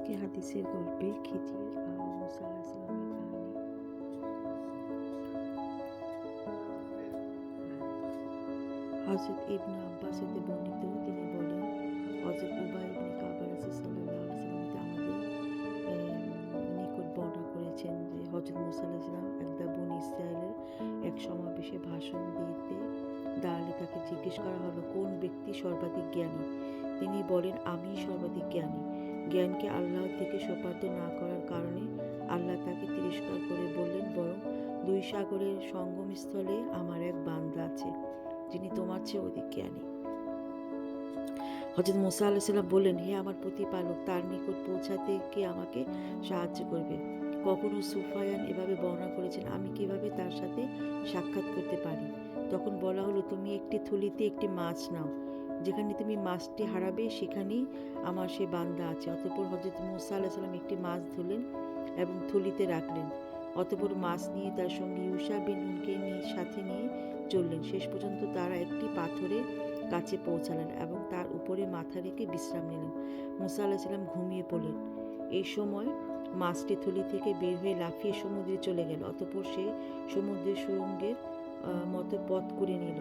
আজকে হাদিসের গল্পে খিজির আর মুসা আলাইহিস সালামের কাহিনী। হযরত ইবনে আব্বাস হতে বর্ণিত, তিনি বলেন, হযরত উবাই ইবনে কাব রাসূল সাল্লাল্লাহু আলাইহি ওয়াসাল্লাম আমাদের নিকট বর্ণনা করেছেন যে হযরত মুসা আলাইহিস সালাম একদা বনী ইসরায়েলের এক সমাবেশে ভাষণ দিতে দাঁড়ালে তাকে জিজ্ঞেস করা হলো, কোন ব্যক্তি সর্বাধিক জ্ঞানী? তিনি বলেন, আমি সর্বাধিক জ্ঞানী। জ্ঞানকে আল্লাহর দিকে সোপার্দ না করার কারণে আল্লাহ তাকে তিরস্কার করে বললেন, বরং দুই সাগরের সঙ্গমস্থলে আমার এক বান্দা আছে যিনি তোমার চেয়ে অধিক জ্ঞানী। হযরত মুসা আলাইহিস সালাম বললেন, হে আমার প্রতিপালক, তার নিকট পৌঁছাতে কে আমাকে সাহায্য করবে? কখনো সুফয়ান এভাবে বর্ণনা করেছেন, আমি কিভাবে তার সাথে সাক্ষাৎ করতে পারি? তখন বলা হলো, তুমি একটি থলিতে একটি মাছ নাও, যেখানে তুমি মাছটি হারাবে সেখানেই আমার সে বান্দা আছে। অতঃপর হযরত মুসা আলাইহিস সালাম একটি মাছ ধরলেন এবং থলিতে রাখলেন। অতঃপর মাছ নিয়ে তার সঙ্গে ইউশা বিন নুনকে সাথে নিয়ে চললেন। শেষ পর্যন্ত তারা একটি পাথরের কাছে পৌঁছালেন এবং তার উপরে মাথা রেখে বিশ্রাম নিলেন। মুসা আলাইহিস সালাম ঘুমিয়ে পড়লেন। এই সময় মাছটি থলি থেকে বের হয়ে লাফিয়ে সমুদ্রে চলে গেল। অতঃপর সে সমুদ্রের সুড়ঙ্গের মতো পথ করে নিল,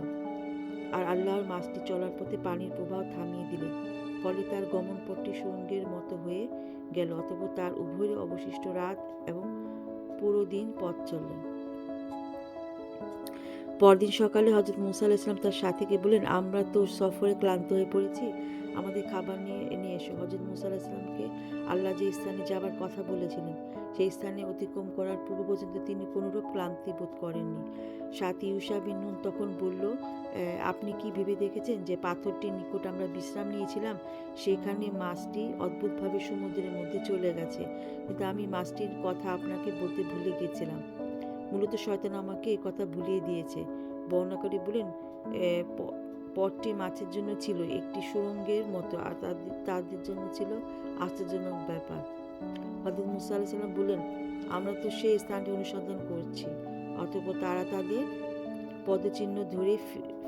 আর আল্লাহর মাছটি চলার পথে পানির প্রবাহ থামিয়ে দিলেন। ফলে তার গমন পথটি সুড়ঙ্গের মতো হয়ে গেল। অতঃপর তার উভয়ের অবশিষ্ট রাত এবং পুরো দিন পথ চললেন। পরদিন সকালে হযরত মুসা আলাইহিস সালাম তার সাথীকে বললেন, আমরা তো সফরে ক্লান্ত হয়ে পড়েছি, আমাদের খাবার নিয়ে এসো। হযরত মুসা আলাইহিস সালামকে আল্লাহ যে স্থানে যাবার কথা বলেছিলেন সেই স্থানে অতিক্রম করার পূর্ব পর্যন্ত তিনি কোনরূপ ক্লান্তি বোধ করেননি। সাথী ইউশা বিন নুন তখন বলল, আপনি কি ভেবে দেখেছেন যে পাথরটির নিকট আমরা বিশ্রাম নিয়েছিলাম সেখানে মাছটি অদ্ভুতভাবে সমুদ্রের মধ্যে চলে গেছে, কিন্তু আমি মাছটির কথা আপনাকে বলতে ভুলে গিয়েছিলাম। মূলত শয়তান আমাকে এ কথা ভুলিয়ে দিয়েছে। বর্ণনাকারী বলেন, পথটি মাছের জন্য ছিল একটি সুড়ঙ্গের মতো, আর তাদের জন্য ছিল আশ্চর্যজনক ব্যাপার। হযরত মুসা আলাইহিস সালাম বললেন, আমরা তো সেই স্থানটি অনুসন্ধান করছি। অতঃপর তারা তাদের পদচিহ্ন ধরে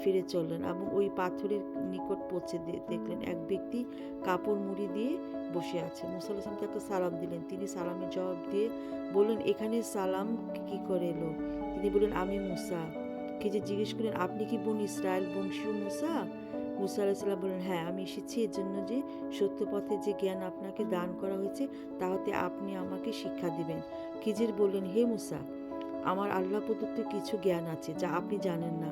ফিরে চললেন এবং ওই পাথরের নিকট পৌঁছে দেখলেন এক ব্যক্তি কাপড় মুড়ি দিয়ে বসে আছে। মুসা আলাইহিস সালাম তাকে সালাম দিলেন। তিনি সালামের জবাব দিয়ে বললেন, এখানে সালাম কি করে এলো? তিনি বললেন, আমি মুসা। খিজির জিজ্ঞেস করলেন, আপনি কি বনী ইসরায়েল বংশীয় মুসা? মুসা আলাইহিস সালাম বললেন, হ্যাঁ, আমি এসেছি এর জন্য যে সত্য পথে যে জ্ঞান আপনাকে দান করা হয়েছে তা হতে আপনি আমাকে শিক্ষা দিবেন। খিজির বললেন, হে মুসা, আমার আল্লাহ প্রদত্ত কিছু জ্ঞান আছে যা আপনি জানেন না,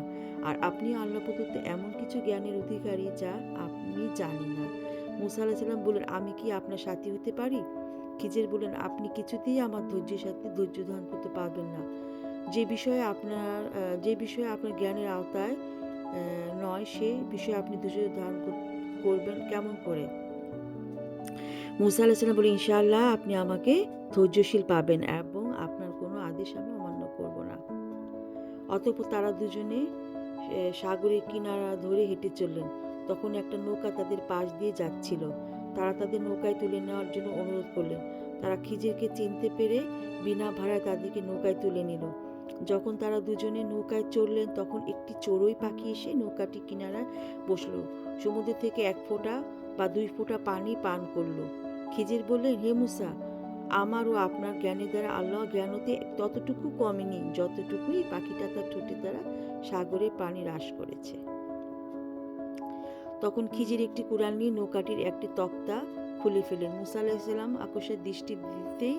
আর আপনি আল্লাহ প্রদত্ত এমন কিছু জ্ঞানের অধিকারী যা আপনি জানেন না। মুসা আলাইহিস সালাম বললেন, আমি কি আপনার সাথী হতে পারি? খিজির বললেন, আপনি কিছুতেই আমার ধৈর্যের সাথে ধৈর্য ধারণ করতে পারবেন না। যে বিষয়ে আপনার জ্ঞানের আওতায় নয় সে বিষয়ে আপনি ধৈর্য ধারণ করবেন কেমন করে? মুসা আলাইহিস সালাম বললেন, ইনশাআল্লাহ আপনি আমাকে ধৈর্যশীল পাবেন এবং আপনার কোনো আদেশ আমি অমান্য করব না। অতঃপর তারা দুজনে সাগরের কিনারা ধরে হেঁটে চললেন। তখন একটা নৌকা তাদের পাশ দিয়ে যাচ্ছিল। তারা তাদের নৌকায় তুলে নেওয়ার জন্য অনুরোধ করলেন। তারা খিজিরকে চিনতে পেরে বিনা ভাড়ায় তাদেরকে নৌকায় তুলে নিল। যখন তারা দুজনে নৌকায় চড়লেন তখন একটি চড়ুই পাখি এসে নৌকাটি কিনারায় বসল। সমুদ্র থেকে 1 ফোঁটা বা 2 ফোঁটা পানি পান করল। খিজির বললেন, হে মুসা, আমার ও আপনার জ্ঞানের দ্বারা আল্লাহ জ্ঞান হতে ততটুকু কমেনি যতটুকুই পাখিটা তার ঠোঁটের দ্বারা সাগরে পানি হ্রাস করেছে। তখন খিজির একটি কুড়াল নিয়ে নৌকাটির একটি তক্তা খুলে ফেলেন। মুসা আলাইহিস সালাম আকস্মাৎ দৃষ্টি দিতেই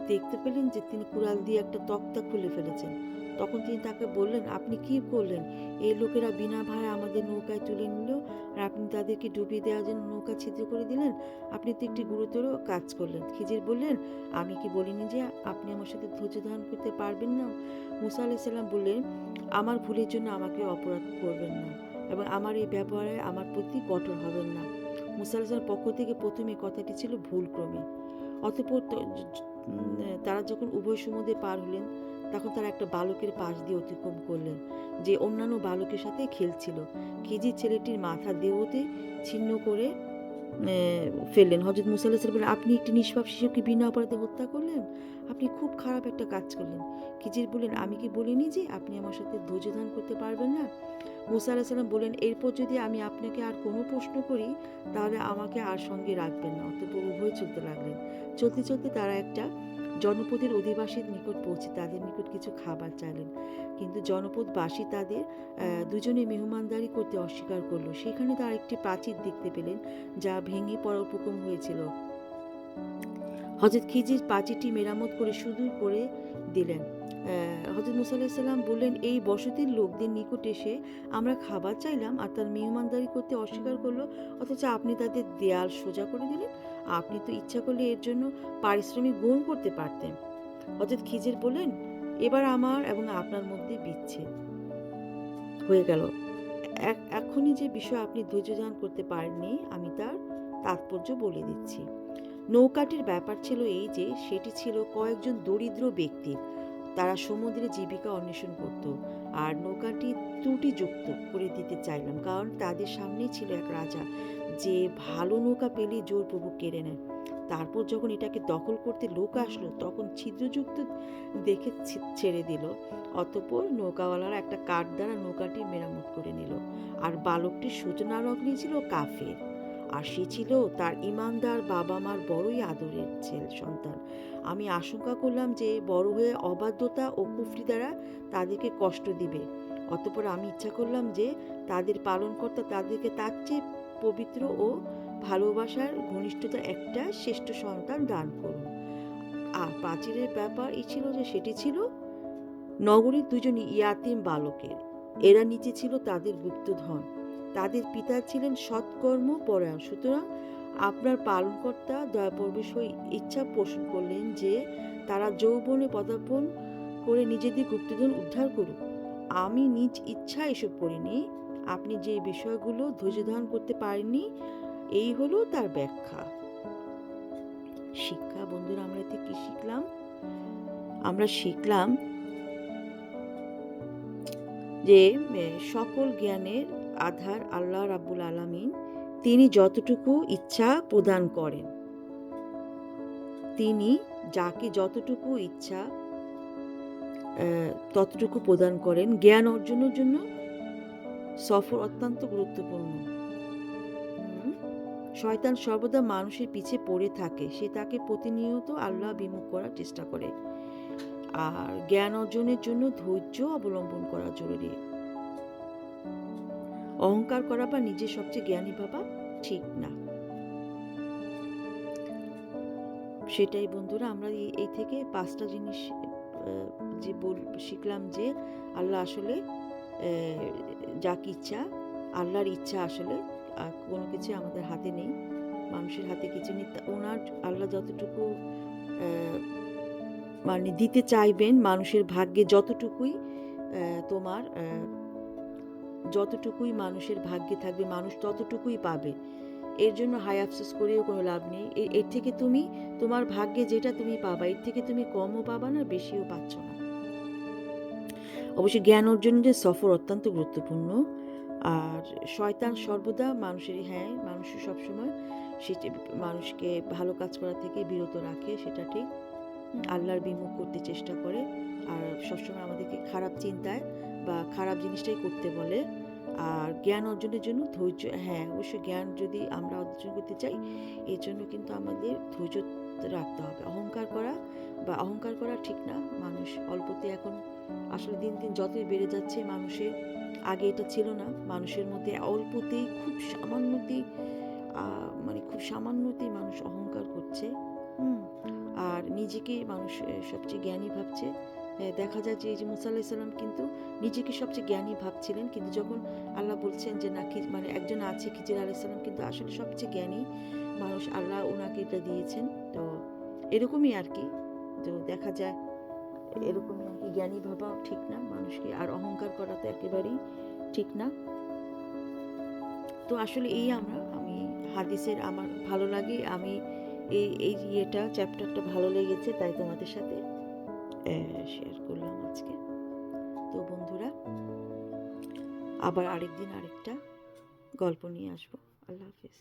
দেখতে পেলেন যে তিনি কুড়াল দিয়ে একটা তক্তা খুলে ফেলেছেন। তখন তিনি তাকে বললেন, আপনি কি করলেন? এই লোকেরা বিনা ভাড়ায় আমাদের নৌকায় তুলে নিল, আর আপনি তাদেরকে ডুবিয়ে দেওয়ার জন্য নৌকা ছিদ্র করে দিলেন। আপনি তো একটি গুরুতর কাজ করলেন। খিজির বললেন, আমি কি বলিনি যে আপনি আমার সাথে ধৈর্য ধারণ করতে পারবেন না? মুসা আলাইহিস সালাম বললেন, আমার ভুলের জন্য আমাকে অপরাধ করবেন না এবং আমার এই ব্যবহারে আমার প্রতি কঠোর হবেন না। মুসা আলাইহিস সালামের পক্ষ থেকে প্রথমে কথাটি ছিল ভুলক্রমে। অতঃপর তারা যখন উভয় সমুদ্রে পার হলেন তখন তারা একটা বালকের পাশ দিয়ে অতিক্রম করলেন যে অন্যান্য বালকের সাথে খেলছিল। খিজির ছেলেটির মাথা দেহতে ছিন্ন করে ফেললেন। হযরত মুসা আলাইহিস সালাম বললেন, আপনি একটি নিষ্পাপ শিশুকে বিনা অপরাধে হত্যা করলেন, আপনি খুব খারাপ একটা কাজ করলেন। খিজির বললেন, আমি কি বলিনি যে আপনি আমার সাথে ধৈর্য ধারণ করতে পারবেন না? মুসা আলাইহিস সালাম বললেন, এরপর যদি আমি আপনাকে আর কোনো প্রশ্ন করি তাহলে আমাকে আর সঙ্গে রাখবেন না। অতঃপর উভয়ে চলতে লাগলেন। চলতে চলতে তারা একটা জনপদের অধিবাসীর নিকট পৌঁছে তাদের নিকট কিছু খাবার চাইলেন, কিন্তু জনপদবাসী তাদের দুজনে মেহমানদারি করতে অস্বীকার করলো। সেখানে তারা একটি প্রাচীর দেখতে পেলেন যা ভেঙে পড়ার উপক্রম হয়েছিল। হযরত খিজির প্রাচীরটি মেরামত করে সুদূর করে দিলেন। হযরত মুসা আলাইহিস সালাম বললেন, এই বসতির লোকদের নিকট এসে আমরা খাবার চাইলাম আর তার মেহমানদারি করতে অস্বীকার করলো, অথচ আপনি তাদের দেয়াল সোজা করে দিলেন। আপনি তো ইচ্ছা করলে এর জন্য পারিশ্রমিক গ্রহণ করতে পারতেন। হযরত খিজির বললেন, এবার আমার এবং আপনার মধ্যে বিচ্ছেদ হয়ে গেল। এখনই যে বিষয় আপনি ধৈর্য ধারণ করতে পারেননি, আমি তার তাৎপর্য বলে দিচ্ছি। নৌকাটির ব্যাপার ছিল এই যে সেটি ছিল কয়েকজন দরিদ্র ব্যক্তির। তারা সমুদ্রে জীবিকা অন্বেষণ করত, আর নৌকাটি ত্রুটিযুক্ত করে দিতে চাইলাম, কারণ তাদের সামনেই ছিল এক রাজা যে ভালো নৌকা পেলেই জোরপূর্বক কেড়ে নেয়। তারপর যখন এটাকে দখল করতে লোক আসলো তখন ছিদ্রযুক্ত দেখে ছেড়ে দিল। অতঃপর নৌকাওয়ালারা একটা কাঠ দ্বারা নৌকাটি মেরামত করে নিল। আর বালকটির সূচনা লগ্নে ছিল কাফের, আর সে ছিল তার ইমানদার বাবা মার বড়ই আদরের সন্তান। আমি আশঙ্কা করলাম যে বড় হয়ে অবাধ্যতা ও কুফরি দ্বারা তাদেরকে কষ্ট দিবে। অতঃপর আমি ইচ্ছা করলাম যে তাদের পালনকর্তা তাদেরকে তার চেয়ে পবিত্র ও ভালোবাসার ঘনিষ্ঠতার একটা শ্রেষ্ঠ সন্তান দান করুন। আর প্রাচীরের ব্যাপার এই ছিল যে সেটি ছিল নগরীর দুজন ইয়াতিম বালকের। এরা নিচে ছিল তাদের গুপ্তধন। তাদের পিতা ছিলেন সৎকর্ম পরায়ণ। সুতরাং আপনার পালনকর্তা দয়াপরবশ হয়ে ইচ্ছা পোষণ করলেন যে তারা যৌবনে পদার্পণ করে নিজেদের গুপ্তধন উদ্ধার করুক। আমি নিজ ইচ্ছা এসব করিনি। আপনি যে বিষয়গুলো ধৈর্য ধারণ করতে পারেননি, এই হলো তার ব্যাখ্যা। শিক্ষা বন্ধুরা, আমরা এতে কি শিখলাম? আমরা শিখলাম যে সকল জ্ঞানের আধার আল্লাহ রাব্বুল আলামিন। তিনি যতটুকু ইচ্ছা প্রদান করেন, তিনি যাকে যতটুকু ইচ্ছা ততটুকু প্রদান করেন। জ্ঞান অর্জনের জন্য সফর অত্যন্ত গুরুত্বপূর্ণ। শয়তান সর্বদা মানুষের পিছে পড়ে থাকে, সে তাকে প্রতিনিয়ত আল্লাহ বিমুখ করার চেষ্টা করে। আর জ্ঞান অর্জনের জন্য ধৈর্য অবলম্বন করা জরুরি। অহংকার করা বা নিজে সবচেয়ে জ্ঞানী ভাবা ঠিক না। সেটাই বন্ধুরা, আমরা এই থেকে 5টা জিনিস যে শিখলাম যে আল্লাহ আসলে যাকে ইচ্ছা, আল্লাহর ইচ্ছা আসলে কোনো কিছু আমাদের হাতে নেই, মানুষের হাতে কিছু নেই। ওনার আল্লাহ যতটুকু মানে দিতে চাইবেন, মানুষের ভাগ্যে যতটুকুই মানুষের ভাগ্যে থাকবে মানুষ ততটুকুই পাবে। এর জন্য হায় আফসোস করেও কোনো লাভ নেই। এর থেকে তুমি তোমার ভাগ্যে যেটা তুমি পাবা, এর থেকে তুমি কমও পাবা না, বেশিও পাচ্ছ না। অবশ্যই জ্ঞান অর্জনের সফর অত্যন্ত গুরুত্বপূর্ণ। আর শয়তান সর্বদা মানুষের সবসময় সেটি মানুষকে ভালো কাজ করা থেকে বিরত রাখে, সেটা ঠিক। আল্লাহর বিমুখ করতে চেষ্টা করে, আর সবসময় আমাদেরকে খারাপ চিন্তায় বা খারাপ জিনিসটাই করতে বলে। আর জ্ঞান অর্জনের জন্য ধৈর্য, অবশ্যই জ্ঞান যদি আমরা অর্জন করতে চাই, এর জন্য কিন্তু আমাদের ধৈর্য রাখতে হবে। অহংকার করা ঠিক না। মানুষ অল্পতে এখন আসলে দিন দিন যতই বেড়ে যাচ্ছে, মানুষের আগে এটা ছিল না। মানুষের মধ্যে অল্পতেই খুব সামান্যতেই মানুষ অহংকার করছে। আর নিজেকে মানুষ সবচেয়ে জ্ঞানী ভাবছে। দেখা যায় যে এই যে মুসা আলাইহিস সালাম কিন্তু নিজেকে সবচেয়ে জ্ঞানী ভাবছিলেন, কিন্তু যখন আল্লাহ বলছেন যে না, একজন আছে খিজির আলাইহিস সালাম কিন্তু আসলে সবচেয়ে জ্ঞানী মানুষ, আল্লাহ ওনাকে এটা দিয়েছেন। তো এরকমই আর কি। তো দেখা যায় এরকমই আর কি, জ্ঞানী ভাবা ঠিক না মানুষকে, আর অহংকার করা তো একেবারেই ঠিক না। তো আসলে আমি হাদিসের আমার ভালো লাগে, আমি এই চ্যাপ্টারটা ভালো লেগেছে, তাই তোমাদের সাথে শেয়ার করলাম আজকে। তো বন্ধুরা, আবার আরেকদিন আরেকটা গল্প নিয়ে আসবো। আল্লাহ হাফেজ।